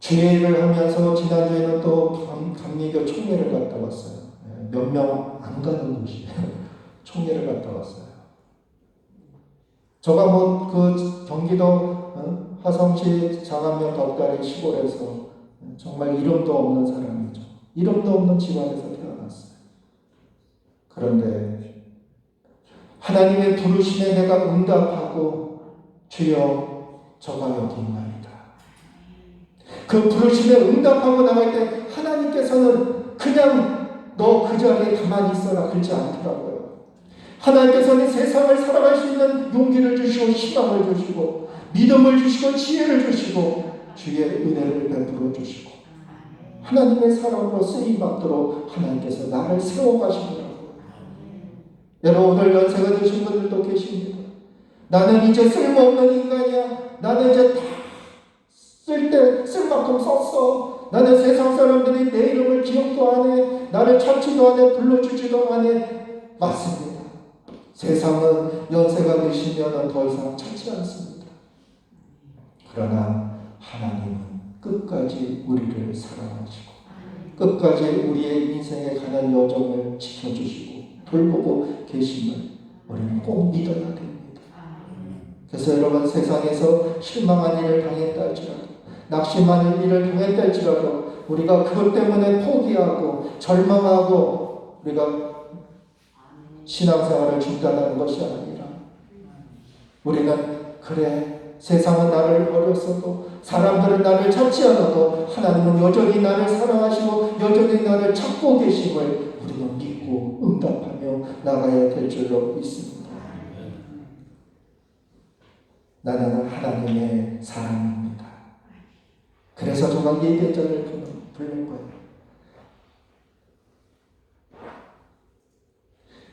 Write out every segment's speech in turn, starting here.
주례를 하면서 지난주에는 또 감리교 총회를 갔다 왔어요. 몇 명 안 가는 곳이에요. 총회를 갔다 왔어요. 저가 뭐 그 경기도 화성시 장안면 덕다리 시골에서 정말 이름도 없는 사람이죠. 이름도 없는 집안에서 태어났어요. 그런데 하나님의 부르심에 내가 응답하고 주여 저가 여기 있나이다. 그 부르심에 응답하고 나갈 때 하나님께서는 그냥 너 그 자리에 가만히 있어라 그러지 않더라고요. 하나님께서는 세상을 살아갈 수 있는 용기를 주시고 희망을 주시고 믿음을 주시고 지혜를 주시고 주의 은혜를 베풀어 주시고 하나님의 사람으로 쓰임받도록 하나님께서 나를 세워가시더라고요. 여러분 오늘 연세가 드신 분들도 계십니다. 나는 이제 쓸모없는 인간이야. 나는 이제 다 쓸 만큼 썼어. 나는 세상 사람들이 내 이름을 기억도 안 해. 나를 찾지도 안 해. 불러주지도 안 해. 맞습니다. 세상은 연세가 되시면 더 이상 찾지 않습니다. 그러나 하나님은 끝까지 우리를 사랑하시고 끝까지 우리의 인생에 가는 여정을 지켜주시고 돌보고 계심을 우리는 꼭 믿어야 됩니다. 그래서 여러분 세상에서 실망한 일을 당했다 할지라도 낙심하는 일을 당했다 할지라도 우리가 그것 때문에 포기하고 절망하고 우리가 신앙생활을 중단하는 것이 아니라 우리는 그래 세상은 나를 버렸어도 사람들은 나를 찾지 않아도 하나님은 여전히 나를 사랑하시고 여전히 나를 찾고 계심을 우리는 믿고 응답하며 나가야 될 줄로 믿습니다. 나는 하나님의 사랑입니다. 그래서 저가 예배자를 부른 거예요.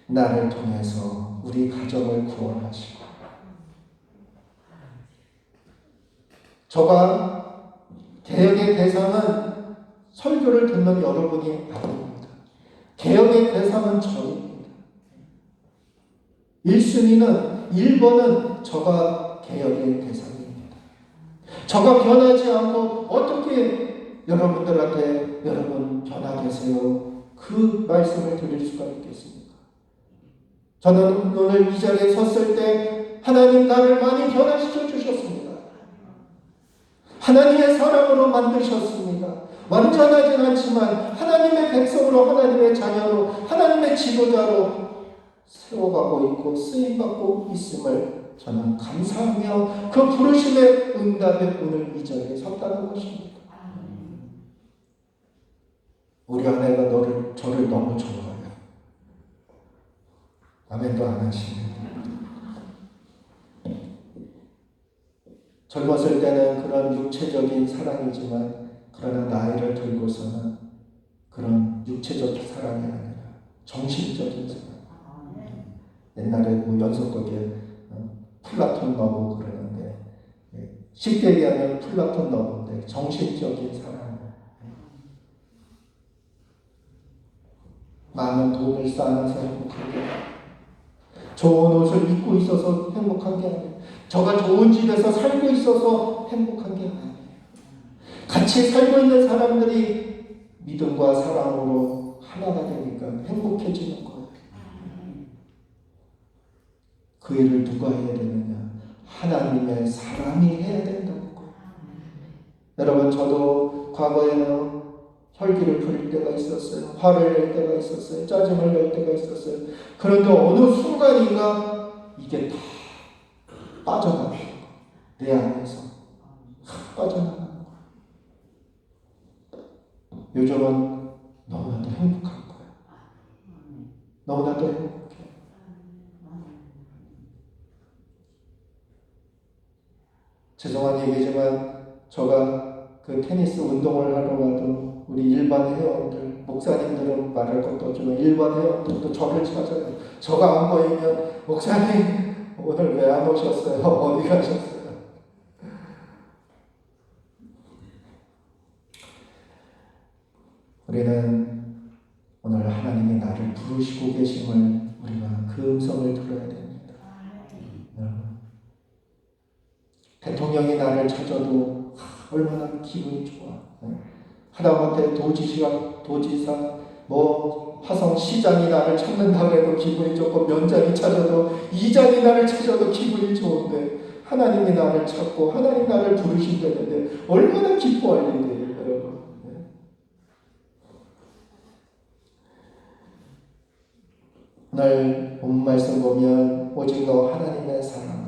나를 통해서 우리 가정을 구원하시고 저가 개혁의 대상은 설교를 듣는 여러분이 아닙니다. 개혁의 대상은 저입니다. 1순위는 1번은 저가 개혁의 대상입니다. 저가 변하지 않고 어떻게 여러분들한테 여러분 변화되세요? 그 말씀을 드릴 수가 있겠습니까? 저는 오늘 이 자리에 섰을 때 하나님 나를 많이 변화시켜 주셨습니다. 하나님의 사랑으로 만드셨습니다. 완전하진 않지만 하나님의 백성으로 하나님의 자녀로 하나님의 지도자로 세워가고 있고 쓰임받고 있음을 저는 감사하며 그 부르심의 응답에 오늘 이 자리에 섰다는 것입니다. 우리 아내가 저를 너무 좋아해요. 아멘도 안 하시네요. 젊었을 때는 그런 육체적인 사랑이지만 그러나 나이를 들고서는 그런 육체적 사랑이 아니라 정신적인 사랑. 옛날에 뭐 연속극에 플라톤 러브 그러는데 쉽게 얘기하면 플라톤 러브인데 정신적인 사랑. 많은 돈을 쌓아서 행복한 게 아니에요. 좋은 옷을 입고 있어서 행복한 게 아니에요. 저가 좋은 집에서 살고 있어서 행복한 게 아니에요. 같이 살고 있는 사람들이 믿음과 사랑으로 하나가 되니까 행복해지는 거예요. 그 일을 누가 해야 되느냐? 하나님의 사람이 해야 된다는 거예요. 여러분 저도 과거에는 혈기를 부릴 때가 있었어요. 화를 낼 때가 있었어요. 짜증을 낼 때가 있었어요. 그런데 어느 순간인가 이게 다 빠져나가는 거예요. 내 안에서 빠져나가는 거예요. 요즘은 너무나도 행복한 거예요. 너무나도 행복해요. 죄송한 얘기지만 저가 그 테니스 운동을 하러 가도 우리 일반 회원들, 목사님들은 말할 것도 없지만 일반 회원들도 저를 찾아요. 저가 안 보이면 목사님 오늘 왜 안 오셨어요? 어디 가셨어요? 우리는 오늘 하나님이 나를 부르시고 계심을 우리가 그 음성을 들어야 됩니다. 여러분, 대통령이 나를 찾아도 얼마나 기분이 좋아. 하다못해 도지사, 화성 시장이 나를 찾는다고 해도 기분이 좋고, 면장이 찾아도, 이장이 나를 찾아도 기분이 좋은데, 하나님이 나를 찾고 하나님 나를 부르신다는데 얼마나 기뻐할 일이에요, 여러분. 오늘 본 말씀 보면 오직 너 하나님의 사랑아.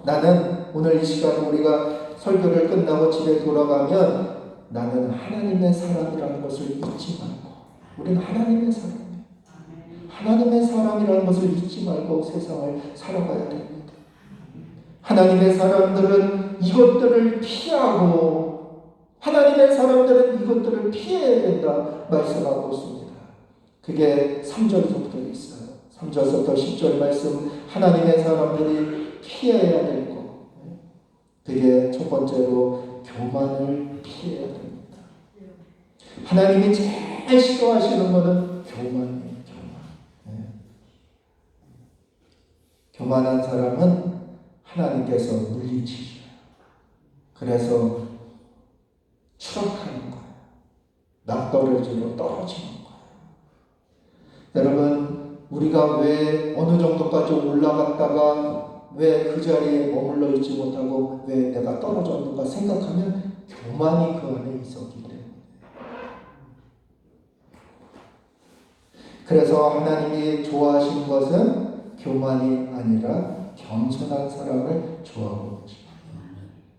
나는 오늘 이 시간 우리가 설교를 끝나고 집에 돌아가면 나는 하나님의 사람이라는 것을 잊지 말고, 우리는 하나님의 사람이에요. 하나님의 사람이라는 것을 잊지 말고 세상을 살아가야 됩니다. 하나님의 사람들은 이것들을 피하고, 하나님의 사람들은 이것들을 피해야 된다 말씀하고 있습니다. 그게 3절부터 있어요. 3절부터 10절 말씀, 하나님의 사람들이 피해야 될 것. 그게 첫 번째로 교만을 피해야 됩니다. 하나님이 제일 싫어하시는 것은 교만이에요. 교만한 사람은 하나님께서 물리치셔요. 그래서 추락하는 거예요. 낭떠러지로 떨어지는 거예요. 여러분, 우리가 왜 어느 정도까지 올라갔다가 왜 그 자리에 머물러 있지 못하고 왜 내가 떨어졌는가 생각하면 교만이 그 안에 있었기 때문에. 그래서 하나님이 좋아하신 것은 교만이 아니라 겸손한 사람을 좋아하고 계십니다.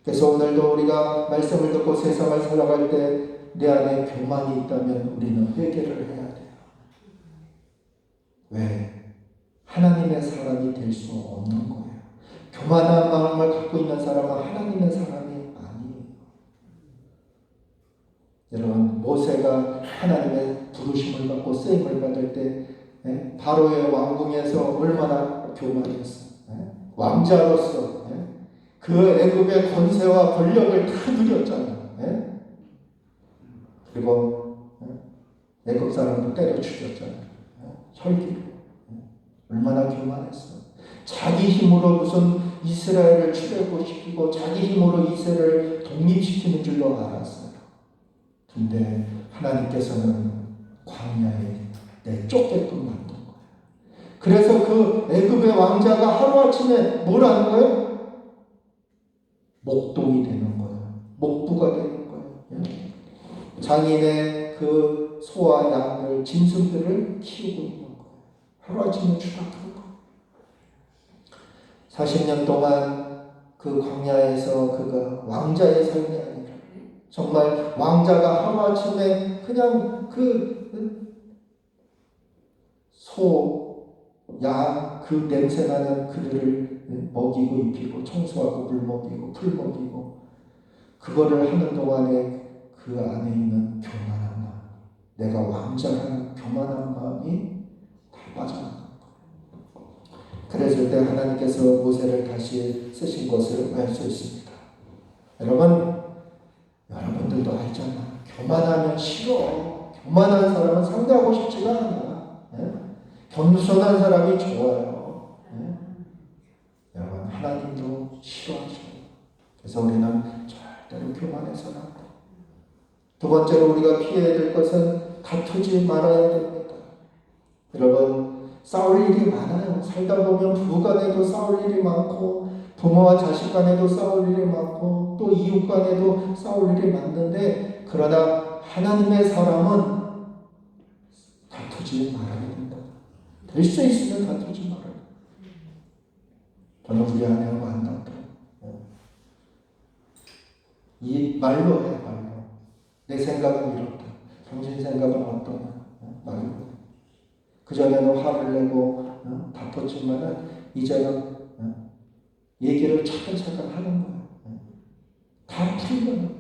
그래서 오늘도 우리가 말씀을 듣고 세상을 살아갈 때 내 안에 교만이 있다면 우리는 회개를 해야 돼요. 왜? 하나님의 사람이 될 수 없는 거예요. 교만한 마음을 갖고 있는 사람은 하나님의 사람이 아니에요. 여러분, 모세가 하나님의 부르심을 받고 쓰임을 받을 때 바로의 왕궁에서 얼마나 교만했어요. 왕자로서 그 애굽의 권세와 권력을 다 누렸잖아요. 그리고 애굽 사람도 때려 죽였잖아요. 혈기로. 얼마나 교만했어요. 자기 힘으로 무슨 이스라엘을 출애굽시키고 자기 힘으로 이스라엘을 독립시키는 줄로 알았어요. 근데 하나님께서는 광야에 내쫓게끔 만든 거예요. 그래서 그 애굽의 왕자가 하루아침에 뭘 하는 거예요? 목동이 되는 거예요. 목부가 되는 거예요. 장인의 그 소와 양들, 짐승들을 키우고 있는 거예요. 하루아침에 추락한 거예요. 40년 동안 그 광야에서 그가 왕자의 삶이 아니라 정말 왕자가 하루아침에 그냥 그 소, 양, 그 냄새나는 그들을 먹이고 입히고 청소하고 물 먹이고 풀 먹이고 그거를 하는 동안에 그 안에 있는 교만한 마음, 내가 왕자라는 교만한 마음이 다 빠져나간 거예요. 그랬을 때 하나님께서 모세를 다시 쓰신 것을 알 수 있습니다. 여러분들도 알잖아. 교만하면 싫어. 교만한 사람은 상대하고 싶지가 않아. 겸손한 사람이 좋아요. 여러분, 하나님도 싫어하셔요. 그래서 우리는 절대로 교만해서는 안 돼요. 두 번째로 우리가 피해야 될 것은 다투지 말아야 됩니다. 여러분, 싸울 일이 많아요. 살다 보면 부부 간에도 싸울 일이 많고 부모와 자식 간에도 싸울 일이 많고 또 이웃 간에도 싸울 일이 많은데, 그러나 하나님의 사람은 다투지 말아야 된다. 될 수 있으면 다투지 말아요. 저는 우리 아내하고 안 다퉈요. 이 말로 해, 말로. 내 생각은 이렇다. 당신 생각은 어떠냐? 말로. 그전에는 화를 내고 다퉜지만은 이제는 얘기를 차근차근 하는 거예요. 다 풀면.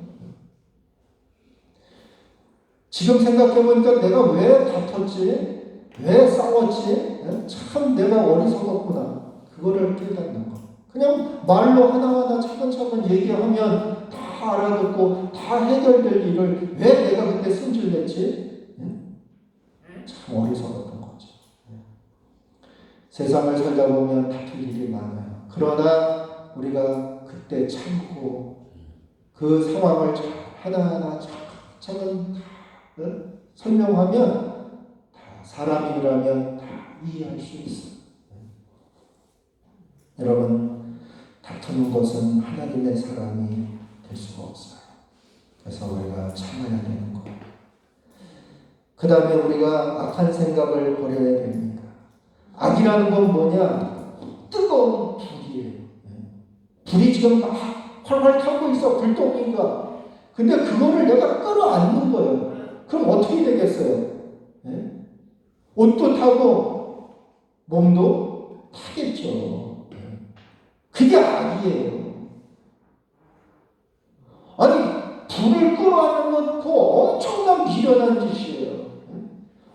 지금 생각해보니까 내가 왜 다퉜지? 왜 싸웠지? 참 내가 어리석었구나. 그거를 깨닫는 거. 그냥 말로 하나하나 차근차근 얘기하면 다 알아듣고 다 해결될 일을 왜 내가 그때 승질냈지? 참 어리석었던 거죠. 세상을 살다 보면 다툴 일이 많아요. 그러나 우리가 그때 참고 그 상황을 하나하나 차근 설명하면 다 사람이라면 다 이해할 수 있어요. 여러분, 다투는 것은 하나님의 사람이 될 수가 없어요. 그래서 우리가 참아야 되는 거예요. 그 다음에 우리가 악한 생각을 버려야 됩니다. 악이라는 건 뭐냐? 뜨거운 불이에요. 불이 지금 막 활활 타고 있어. 불똥인가. 근데 그거를 내가 끌어안는 거예요. 그럼 어떻게 되겠어요? 옷도 타고 몸도 타겠죠. 그게 악이에요. 아니, 불을 끌어안는 건 그 엄청난 미련한 짓이에요.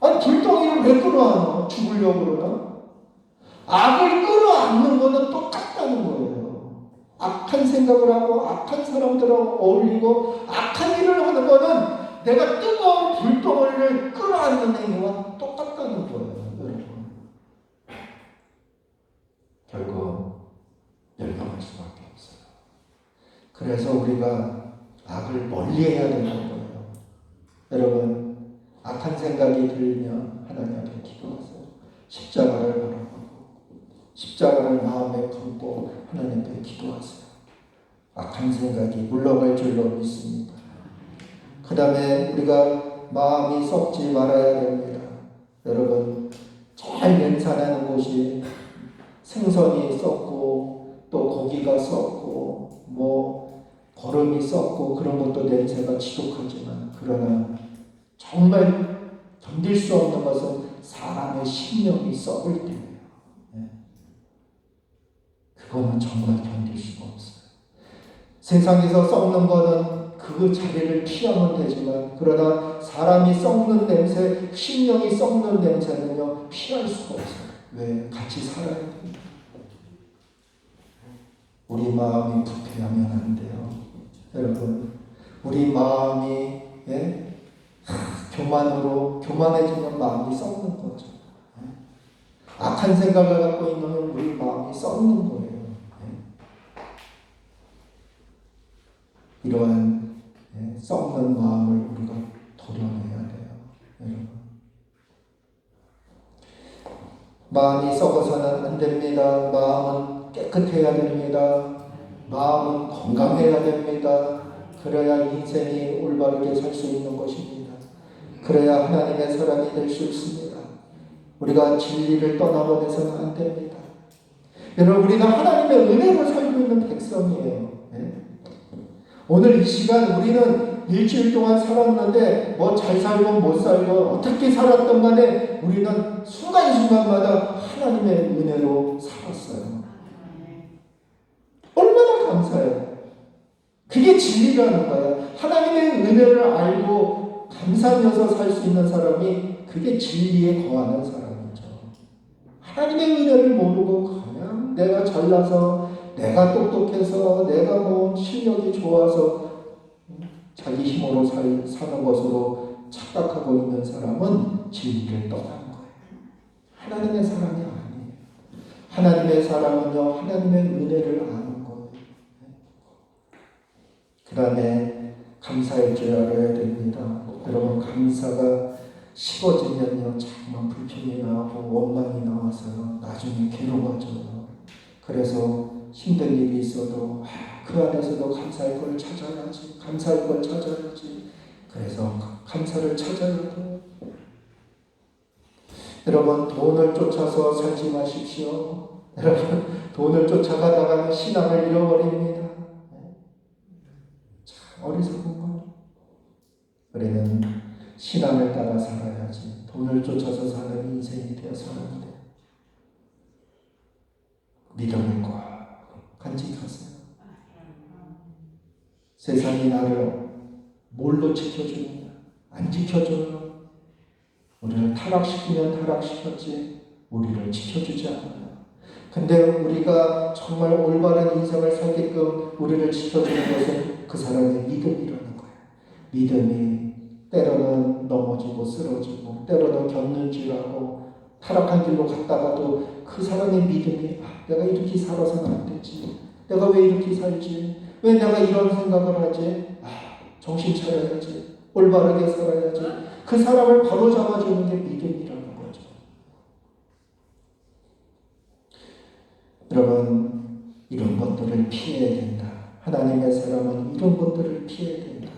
아니, 불덩이를 왜 끌어안아? 죽으려고 그러나? 악을 끌어안는 거는 똑같다는 거예요. 악한 생각을 하고 악한 사람들하고 어울리고 악한 일을 하는 거는 내가 뜨거운 불덩이를 끌어안는 행위와 똑같다는 거예요. 여러분. 결국 멸망할 수밖에 없어요. 그래서 우리가 악을 멀리해야 되는 거예요. 여러분, 악한 생각이 들면 하나님 앞에 기도하세요. 십자가를 바라보고 십자가를 마음에 품고 하나님 앞에 기도하세요. 악한 생각이 물러갈 줄로 믿습니다. 그 다음에 우리가 마음이 썩지 말아야 됩니다. 여러분, 잘 냄새나는 곳이 생선이 썩고 또 고기가 썩고 거름이 썩고 그런 것도 냄새가 지독하지만, 그러나 정말 견딜 수 없는 것은 사람의 심령이 썩을 때예요. 그거는 정말 견딜 수가 없어요. 세상에서 썩는 거는 그 자리를 피하면 되지만, 그러나 사람이 썩는 냄새, 심령이 썩는 냄새는요, 피할 수가 없어요. 왜? 같이 살아야 됩니다. 우리 마음이 부패하면 안 돼요. 여러분, 우리 마음이 교만해지면 마음이 썩는 거죠. 악한 생각을 갖고 있는 우리 마음이 썩는 거예요. 이러한 썩는 마음을 우리가 도려내야 돼요. 여러분, 마음이 썩어서는 안 됩니다. 마음은 깨끗해야 됩니다. 마음은 건강해야 됩니다. 그래야 인생이 올바르게 살 수 있는 것입니다. 그래야 하나님의 사람이 될 수 있습니다. 우리가 진리를 떠나보내서는 안 됩니다. 여러분, 우리가 하나님의 은혜로 살고 있는 백성이에요. 오늘 이 시간 우리는 일주일 동안 살았는데 잘 살고 못 살고 어떻게 살았던 간에 우리는 순간순간마다 하나님의 은혜로 살았어요. 얼마나 감사해요. 그게 진리라는 거예요. 하나님의 은혜를 알고 감사하면서 살 수 있는 사람이 그게 진리에 거하는 사람이죠. 하나님의 은혜를 모르고 그냥 내가 잘나서, 내가 똑똑해서, 내가 실력이 좋아서 자기 힘으로 사는 것으로 착각하고 있는 사람은 진리를 떠난 거예요. 하나님의 사람이 아니에요. 하나님의 사람은요, 하나님의 은혜를 아는 거예요. 그 다음에 감사할 줄 알아야 됩니다. 여러분, 감사가 식어지면요, 정말 불평이 나고 원망이 나와서요, 나중에 괴로워져요. 그래서 힘든 일이 있어도 그 안에서도 감사할 걸 찾아야지, 감사할 걸 찾아야지. 그래서 감사를 찾아야 돼요. 여러분, 돈을 쫓아서 살지 마십시오. 여러분, 돈을 쫓아가다가는 신앙을 잃어버립니다. 참 어리석은 거예요. 우리는 신앙을 따라 살아야지, 돈을 쫓아서 사는 인생이 되어서는 안 돼요. 믿음을 꽉 간직하세요. 세상이 나를 뭘로 지켜주느냐? 안 지켜줘요. 우리를 타락시키면 타락시켰지 우리를 지켜주지 않아요. 근데 우리가 정말 올바른 인생을 살게끔 우리를 지켜주는 것은 그 사람의 믿음이라는 거예요. 믿음이 때로는 넘어지고 쓰러지고 때로는 겪는 줄 알고 타락한 길로 갔다가도 그 사람의 믿음이 내가 이렇게 살아서는 안 되지, 내가 왜 이렇게 살지, 왜 내가 이런 생각을 하지? 정신 차려야지. 올바르게 살아야지. 그 사람을 바로 잡아주는 게 믿음이라는 거죠. 여러분, 이런 것들을 피해야 된다. 하나님의 사람은 이런 것들을 피해야 된다.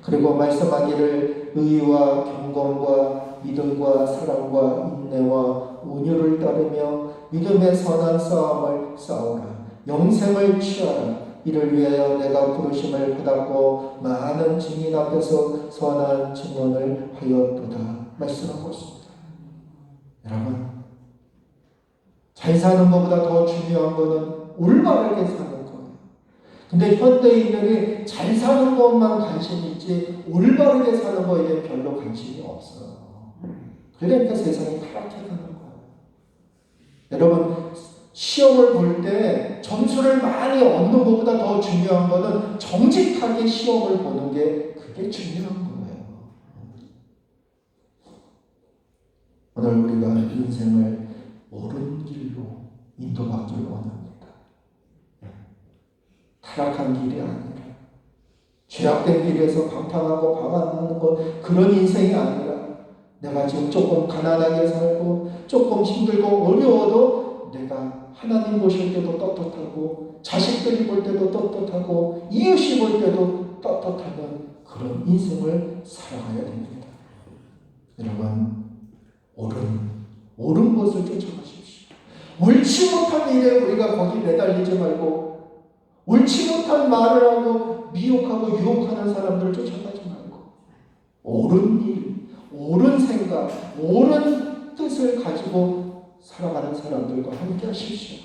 그리고 말씀하기를 의와 경건과 믿음과 사랑과 인내와 온유를 따르며 믿음의 선한 싸움을 싸우라. 영생을 취하라. 이를 위하여 내가 부르심을 받았고 많은 증인 앞에서 선한 증언을 하였도다. 말씀하고 있습니다. 여러분, 잘 사는 것보다 더 중요한 것은 올바르게 사는 거예요. 근데 현대인들이 잘 사는 것만 관심이 있지 올바르게 사는 거에 대해 별로 관심이 없어요. 그러니까 세상이 타락해 가는 거예요. 여러분, 시험을 볼 때 점수를 많이 얻는 것보다 더 중요한 것은 정직하게 시험을 보는 게 그게 중요한 거예요. 오늘 우리가 인생을 옳은 길로 인도받기를 원합니다. 타락한 길이 아니라 죄악된 길에서 방탕하고 방황하는 것, 그런 인생이 아니라 내가 지금 조금 가난하게 살고 조금 힘들고 어려워도 내가 하나님 보실 때도 떳떳하고 자식들이 볼 때도 떳떳하고 이웃이 볼 때도 떳떳하는 그런 인생을 살아가야 됩니다. 여러분, 옳은 것을 쫓아가십시오. 옳지 못한 일에 우리가 거기 매달리지 말고 옳지 못한 말을 하고 미혹하고 유혹하는 사람들을 쫓아가지 말고 옳은 일, 옳은 생각, 옳은 뜻을 가지고 살아가는 사람들과 함께 하십시오.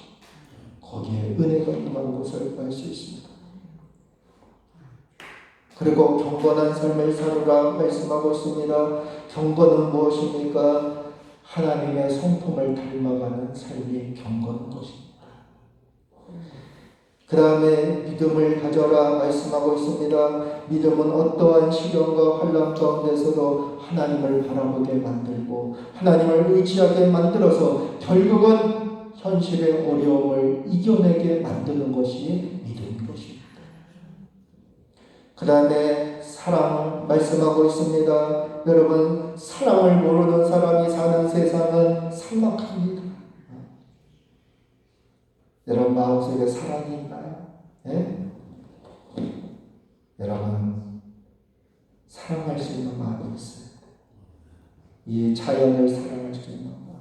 거기에 은혜가 임하는 것을 알 수 있습니다. 그리고 경건한 삶을 살으라 말씀하고 있습니다. 경건은 무엇입니까? 하나님의 성품을 닮아가는 삶이 경건한 것입니다. 그 다음에 믿음을 가져라 말씀하고 있습니다. 믿음은 어떠한 시련과 환난 가운데서도 하나님을 바라보게 만들고 하나님을 의지하게 만들어서 결국은 현실의 어려움을 이겨내게 만드는 것이 믿음인 것입니다. 그 다음에 사랑 말씀하고 있습니다. 여러분, 사랑을 모르는 사람이 사는 세상은 삭막합니다. 여러분 마음속에 사랑이 있나요? 네? 여러분, 사랑할 수 있는 마음이 있어요. 이 자연을 사랑할 수 있는 마음,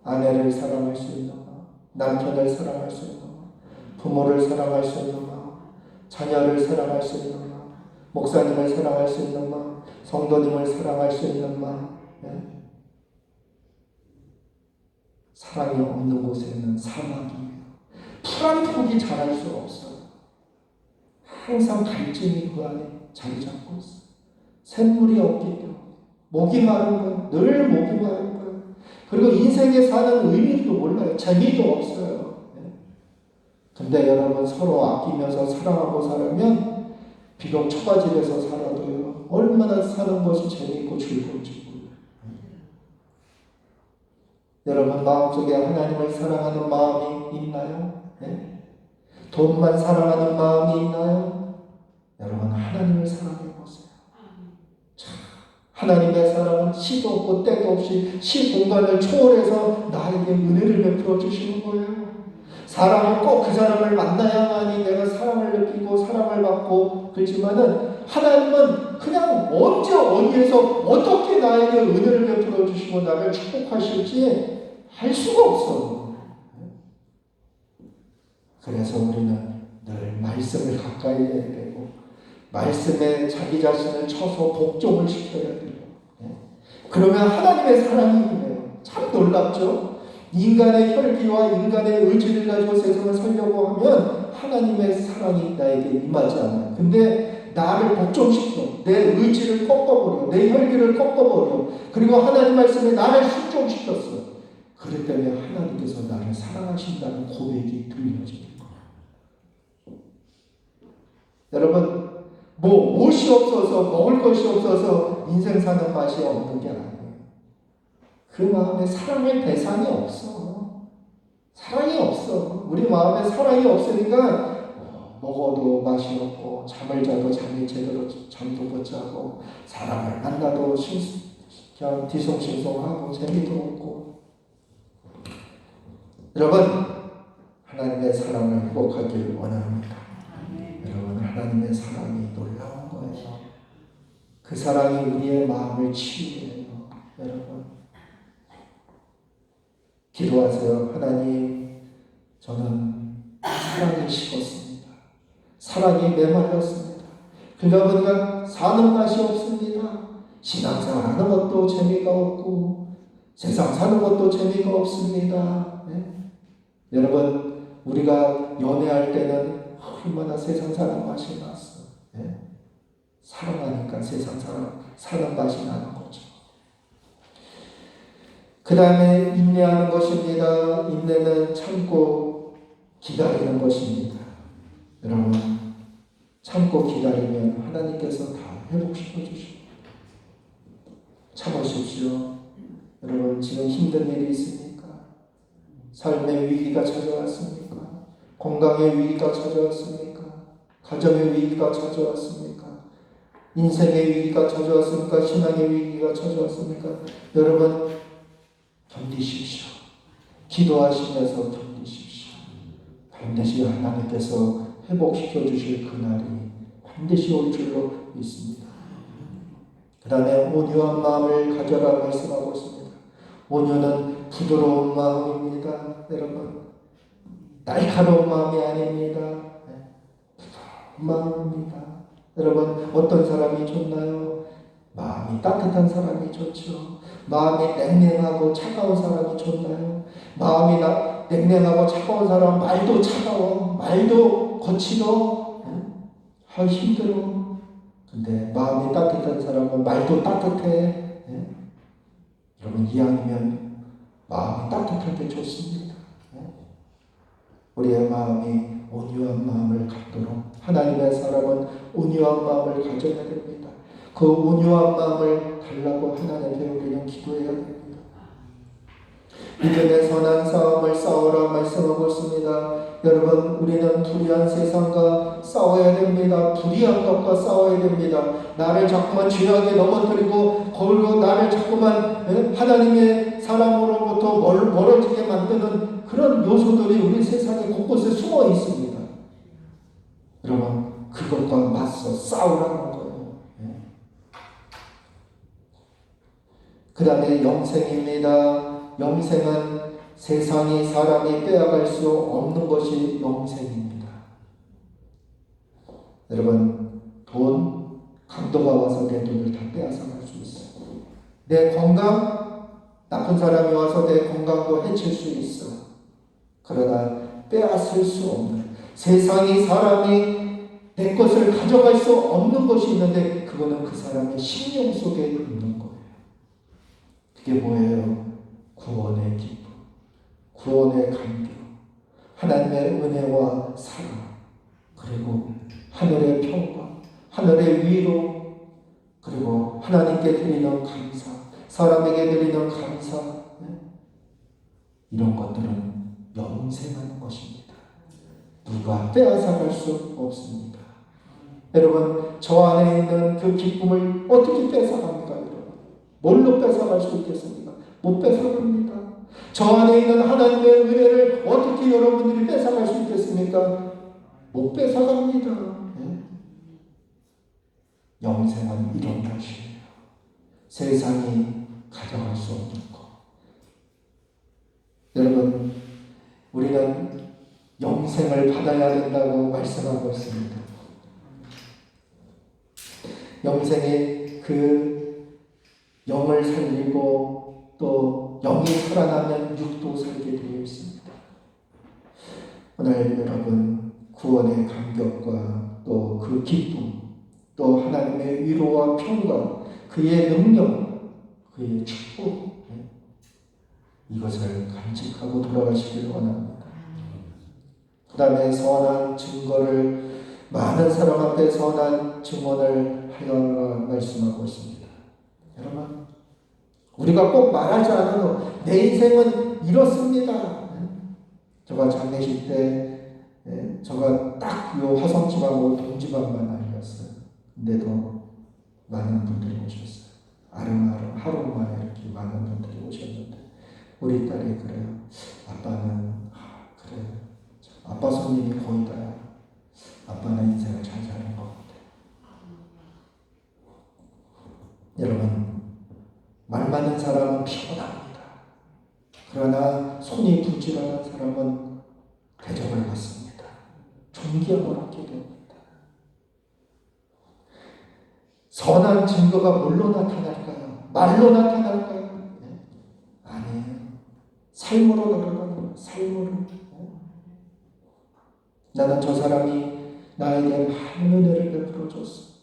아내를 사랑할 수 있는 마음, 남편을 사랑할 수 있는 마음, 부모를 사랑할 수 있는 마음, 자녀를 사랑할 수 있는 마음, 목사님을 사랑할 수 있는 마음, 성도님을 사랑할 수 있는 마음. 네? 사랑이 없는 곳에는 사막이에요. 풀 한 폭이 자랄 수 없어요. 항상 갈증이 그 안에 자리 잡고 있어요. 샘물이 없기 때문에 목이 마른 거예요. 늘 목이 마른 거예요. 그리고 인생에 사는 의미도 몰라요. 재미도 없어요. 근데 여러분, 서로 아끼면서 사랑하고 살면 비록 처가집에서 살아도요, 얼마나 사는 것이 재미있고 즐거운지 몰라요. 여러분 마음속에 하나님을 사랑하는 마음이 있나요? 네? 돈만 사랑하는 마음이 있나요? 여러분, 하나님을 사랑해 보세요. 하나님의 사랑은 시도 없고 때도 없이 시공간을 초월해서 나에게 은혜를 베풀어 주시는 거예요. 사람은 꼭 그 사람을 만나야만이 내가 사랑을 느끼고 사랑을 받고 그렇지만은 하나님은 그냥 언제 어디에서 어떻게 나에게 은혜를 베풀어 주시고 나를 축복하실지 할 수가 없어. 그래서 우리는 늘 말씀을 가까이 해야 되고 말씀에 자기 자신을 쳐서 복종을 시켜야 돼요. 그러면 하나님의 사랑이 있네요. 참 놀랍죠? 인간의 혈기와 인간의 의지를 가지고 세상을 살려고 하면 하나님의 사랑이 나에게 임하지 않아요. 근데 나를 복종시켜, 내 의지를 꺾어버려, 내 혈기를 꺾어버려, 그리고 하나님 말씀에 나를 순종시켰어. 그렇기 때문에 하나님께서 나를 사랑하신다는 고백이 들려지는 거예요. 여러분, 옷이 없어서 먹을 것이 없어서 인생 사는 맛이 없는 게 아니에요. 그 마음에 사랑의 대상이 없어. 사랑이 없어. 우리 마음에 사랑이 없으니까 먹어도 맛이 없고 잠을 자도 잠이 제대로 잠도 못 자고 사람을 만나도 그냥 뒤숭숭숭하고 재미도 없고. 여러분, 하나님의 사랑을 회복하길 원합니다. 여러분, 하나님의 사랑이 놀라운 거예요. 그 사랑이 우리의 마음을 치유해요. 여러분, 기도하세요. 하나님, 저는 사랑이 식었습니다. 사랑이 메말랐습니다. 그러다 보니까 사는 맛이 없습니다. 신앙생활하는 것도 재미가 없고 세상 사는 것도 재미가 없습니다. 네? 여러분, 우리가 연애할 때는 얼마나 세상 사는 맛이 났어. 네? 사랑하니까 세상 사는 맛이 나는 거죠. 그 다음에 인내하는 것입니다. 인내는 참고 기다리는 것입니다. 여러분, 참고 기다리면 하나님께서 다 회복시켜 주십니다. 참으십시오. 여러분, 지금 힘든 일이 있습니까? 삶의 위기가 찾아왔습니까? 건강의 위기가 찾아왔습니까? 가정의 위기가 찾아왔습니까? 인생의 위기가 찾아왔습니까? 신앙의 위기가 찾아왔습니까? 여러분, 견디십시오. 기도하시면서 견디십시오. 반드시 하나님께서 회복시켜 주실 그날이 반드시 올 줄로 믿습니다. 그 다음에 온유한 마음을 가져라 말씀하고 있습니다. 온유는 부드러운 마음입니다. 여러분, 날카로운 마음이 아닙니다. 부드러운 마음입니다. 여러분, 어떤 사람이 좋나요? 마음이 따뜻한 사람이 좋죠. 마음이 냉랭하고 차가운 사람이 좋나요? 마음이 냉랭하고 차가운 사람, 말도 차가워, 말도 거칠어, 힘들어. 근데 마음이 따뜻한 사람은 말도 따뜻해. 여러분, 이왕이면 마음이 따뜻할 때 좋습니다. 우리의 마음이 온유한 마음을 갖도록 하나님의 사람은 온유한 마음을 가져야 됩니다. 그 온유한 마음을 달라고 하나님께 우리는 기도해야 됩니다. 믿음의 선한 싸움을 싸우라 말씀하고 있습니다. 여러분, 우리는 불의한 세상과 싸워야 됩니다. 불의한 것과 싸워야 됩니다. 나를 자꾸만 죄악에 넘어뜨리고 거기로 나를 자꾸만 하나님의 사람으로부터 멀어지게 만드는 그런 요소들이 우리 세상에 곳곳에 숨어 있습니다. 여러분, 그것과 맞서 싸우라는 거예요. 그 다음에 영생입니다. 영생은 세상이 사람이 빼앗갈 수 없는 것이 영생입니다. 여러분, 돈, 강도가 와서 내 돈을 다 빼앗아갈 수 있어. 내 건강, 나쁜 사람이 와서 내 건강도 해칠 수 있어. 그러나 빼앗을 수 없는, 세상이 사람이 내 것을 가져갈 수 없는 것이 있는데 그거는 그 사람의 심령 속에 있는 거예요. 그게 뭐예요? 구원의 기쁨, 구원의 감격, 하나님의 은혜와 사랑, 그리고 하늘의 평강, 하늘의 위로, 그리고 하나님께 드리는 감사, 사람에게 드리는 감사, 이런 것들은 영생하는 것입니다. 누가 빼앗아갈 수 없습니다. 여러분, 저 안에 있는 그 기쁨을 어떻게 뺏어갑니까? 여러분, 뭘로 뺏어갈 수 있겠습니까? 못 뺏어갑니다. 저 안에 있는 하나님의 은혜를 어떻게 여러분들이 뺏어갈 수 있겠습니까? 못 뺏어갑니다. 영생은 이런 것이에요. 세상이 가져갈 수 없는 것. 여러분, 우리는 영생을 받아야 된다고 말씀하고 있습니다. 영생이 그 영을 살리고 또 영이 살아나면 육도 살게 되어 있습니다. 오늘 여러분, 구원의 감격과 또 그 기쁨, 또 하나님의 위로와 평강, 그의 능력, 그의 축복, 이것을 간직하고 돌아가시길 원합니다. 그 다음에 선한 증거를, 많은 사람 앞에 선한 증언을 하여라 말씀하고 있습니다. 여러분, 우리가 꼭 말하지 않아도 내 인생은 이렇습니다. 제가 장례식 때 예, 저가 딱 요 화성지방하고 동지방만 아니었어요. 근데도 많은 분들이 오셨어요. 아름아름 하루 만에 이렇게 많은 분들이 오셨는데 우리 딸이 그래요. 아빠는 그래 아빠 손님이 거의 다야. 아빠는 인생을 잘 사는 것 같아. 여러분 말 많은 사람은 피곤합니다. 그러나 손이 부지런한 사람은 대접을 받습니다. 존경을 하게 됩니다. 선한 증거가 뭘로 나타날까요? 말로 나타날까요? 네. 아니에요. 삶으로 나타나는 거예요. 삶으로. 나는 저 사람이 나에게 많은 은혜를 베풀어줬어.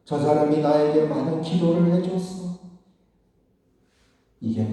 저 사람이 나에게 많은 기도를 해줬어. 이게